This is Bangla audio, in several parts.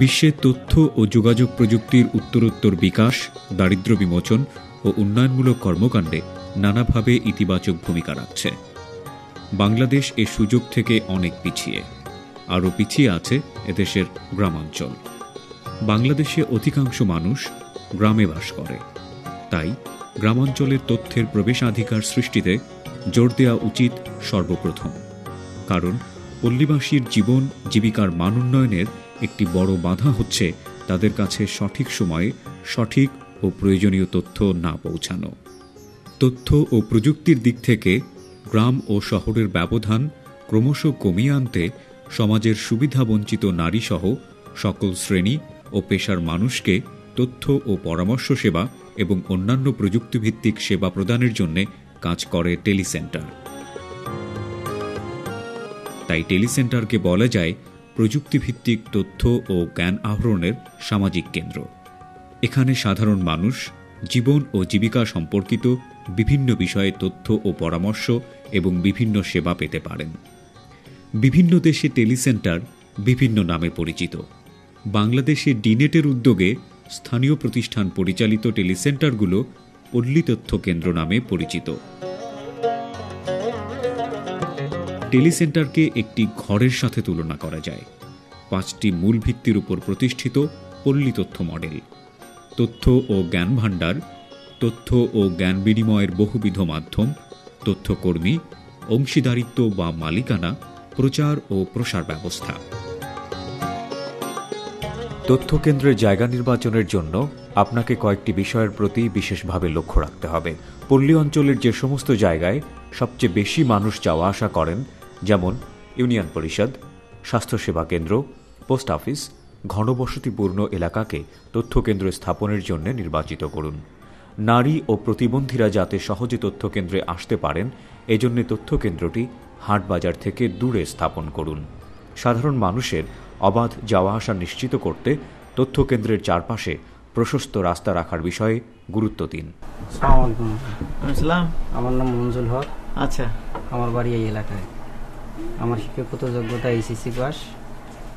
বিশ্বে তথ্য ও যোগাযোগ প্রযুক্তির উত্তরোত্তর বিকাশ, দারিদ্র্য বিমোচন ও উন্নয়নমূলক কর্মকাণ্ডে নানাভাবে ইতিবাচক ভূমিকা রাখছে। বাংলাদেশ এ সুযোগ থেকে অনেক পিছিয়ে, আরও পিছিয়ে আছে এদেশের গ্রামাঞ্চল। বাংলাদেশে অধিকাংশ মানুষ গ্রামে বাস করে, তাই গ্রামাঞ্চলের তথ্যের প্রবেশাধিকার সৃষ্টিতে জোর দেওয়া উচিত সর্বপ্রথম। কারণ পল্লীবাসীর জীবন জীবিকার মান উন্নয়নের একটি বড় বাধা হচ্ছে তাদের কাছে সঠিক সময়ে সঠিক ও প্রয়োজনীয় তথ্য না পৌঁছানো। তথ্য ও প্রযুক্তির দিক থেকে গ্রাম ও শহরের ব্যবধান ক্রমশ কমিয়ে আনতে সমাজের সুবিধাবঞ্চিত নারীসহ সকল শ্রেণী ও পেশার মানুষকে তথ্য ও পরামর্শ সেবা এবং অন্যান্য প্রযুক্তিভিত্তিক সেবা প্রদানের জন্য কাজ করে টেলিসেন্টার। তাই টেলিসেন্টারকে বলা যায় প্রযুক্তিভিত্তিক তথ্য ও জ্ঞান আহরণের সামাজিক কেন্দ্র। এখানে সাধারণ মানুষ জীবন ও জীবিকা সম্পর্কিত বিভিন্ন বিষয়ে তথ্য ও পরামর্শ এবং বিভিন্ন সেবা পেতে পারেন। বিভিন্ন দেশে টেলিসেন্টার বিভিন্ন নামে পরিচিত। বাংলাদেশে ডিনেটের উদ্যোগে স্থানীয় প্রতিষ্ঠান পরিচালিত টেলিসেন্টারগুলো পল্লী তথ্য কেন্দ্র নামে পরিচিত। টেলিসেন্টারকে একটি ঘরের সাথে তুলনা করা যায়। 5টি মূল ভিত্তির উপর প্রতিষ্ঠিত পল্লী তথ্য মডেল: তথ্য ও জ্ঞান ভাণ্ডার, তথ্য ও জ্ঞান বিনিময়ের বহুবিধ মাধ্যম, তথ্যকর্মী, অংশীদারিত্ব বা মালিকানা, প্রচার ও প্রসার ব্যবস্থা। তথ্যকেন্দ্রের জায়গা নির্বাচনের জন্য আপনাকে কয়েকটি বিষয়ের প্রতি বিশেষভাবে লক্ষ্য রাখতে হবে। পল্লী অঞ্চলের যে সমস্ত জায়গায় সবচেয়ে বেশি মানুষ যাওয়া আসা করেন, যেমন ইউনিয়ন পরিষদ, স্বাস্থ্যসেবা কেন্দ্র, পোস্ট অফিস, ঘনবসতিপূর্ণ এলাকাকে তথ্যকেন্দ্র স্থাপনের জন্য নির্বাচিত করুন। নারী ও প্রতিবন্ধীরা যাতে সহজে তথ্যকেন্দ্রে আসতে পারেন, এজন্য তথ্যকেন্দ্রটি হাটবাজার থেকে দূরে স্থাপন করুন। সাধারণ মানুষের অবাধ যাওয়া আসা নিশ্চিত করতে তথ্যকেন্দ্রের চারপাশে প্রশস্ত রাস্তা রাখার বিষয়ে গুরুত্ব দিন। আমার নাম মঞ্জুল হক। আচ্ছা, আমার বাড়ি এই এলাকায়। আমার শিক্ষাগত যোগ্যতা এইচএসসি পাস।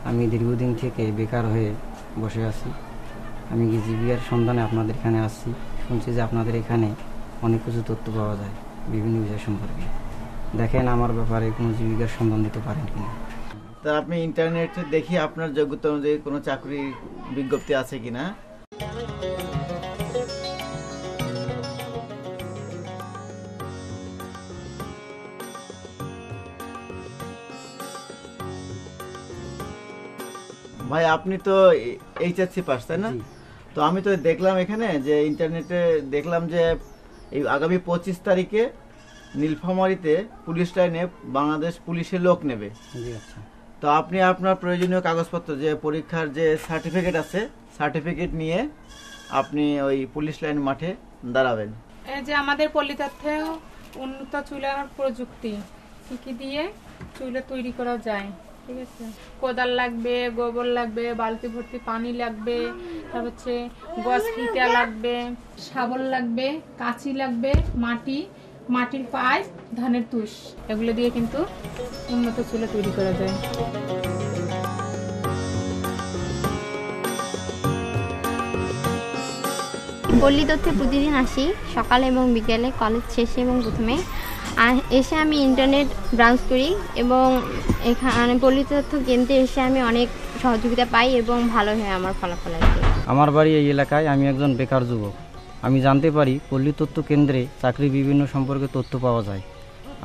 আমি দীর্ঘদিন থেকে বেকার হয়ে বসে আছি। আমি জীবিকার সন্ধানে আপনাদের এখানে আসছি। শুনছি যে আপনাদের এখানে অনেক কিছু তথ্য পাওয়া যায় বিভিন্ন বিষয় সম্পর্কে। দেখেন আমার ব্যাপারে কোনো জীবিকার সন্ধান দিতে পারেন কিনা। তা আপনি ইন্টারনেটে দেখি আপনার যোগ্যতা অনুযায়ী কোনো চাকরির বিজ্ঞপ্তি আছে কিনা। ভাই আপনি তো এইচএসসি পাস, তাই না? তো আমি তো দেখলাম এখানে যে ইন্টারনেটে দেখলাম যে এই আগামী 25 তারিখে নীলফামারীতে পুলিশ লাইনে বাংলাদেশ পুলিশের লোক নেবে। তো আপনি আপনার প্রয়োজনীয় কাগজপত্র, যে পরীক্ষার যে সার্টিফিকেট আছে, সার্টিফিকেট নিয়ে আপনি ওই পুলিশ লাইন মাঠে দাঁড়াবেন। এই যে আমাদের পল্লী তথ্যে উন্নত চুলার প্রযুক্তি কি দিয়ে চুলা তৈরি করা যায়, ঠিক আছে? কোদাল লাগবে, গোবর লাগবে, বালতি ভর্তি পানি লাগবে, তারপর হচ্ছে গছ ফিতা লাগবে, শাবল লাগবে, কাঁচি লাগবে, মাটির পাইপ, ধানের তুষ, এগুলো দিয়ে কিন্তু উন্নত চুলা তৈরি করা যায়। পল্লী তথ্যে প্রতিদিন আসি, সকালে এবং বিকেলে, কলেজ শেষে এবং প্রথমে। এসে আমি ইন্টারনেট ব্রাউজ করি এবং এখানে পল্লী তথ্য কেন্দ্রে এসে আমি অনেক সহযোগিতা পাই এবং ভালো হয় আমার ফলাফল। আমার বাড়ি এই এলাকায়। আমি একজন বেকার যুবক। আমি জানতে পারি পল্লী তথ্য কেন্দ্রে চাকরি বিভিন্ন সম্পর্কে তথ্য পাওয়া যায়।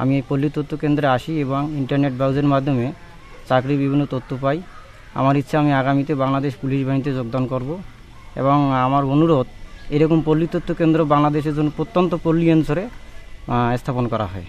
আমি এই পল্লী তথ্য কেন্দ্রে আসি এবং ইন্টারনেট ব্রাউজের মাধ্যমে চাকরি বিভিন্ন তথ্য পাই। আমার ইচ্ছা আমি আগামীতে বাংলাদেশ পুলিশ বাহিনীতে যোগদান করব এবং আমার অনুরোধ এরকম পল্লী তথ্য কেন্দ্র বাংলাদেশের জন্য প্রত্যন্ত পল্লী অঞ্চলে স্থাপন করা হয়।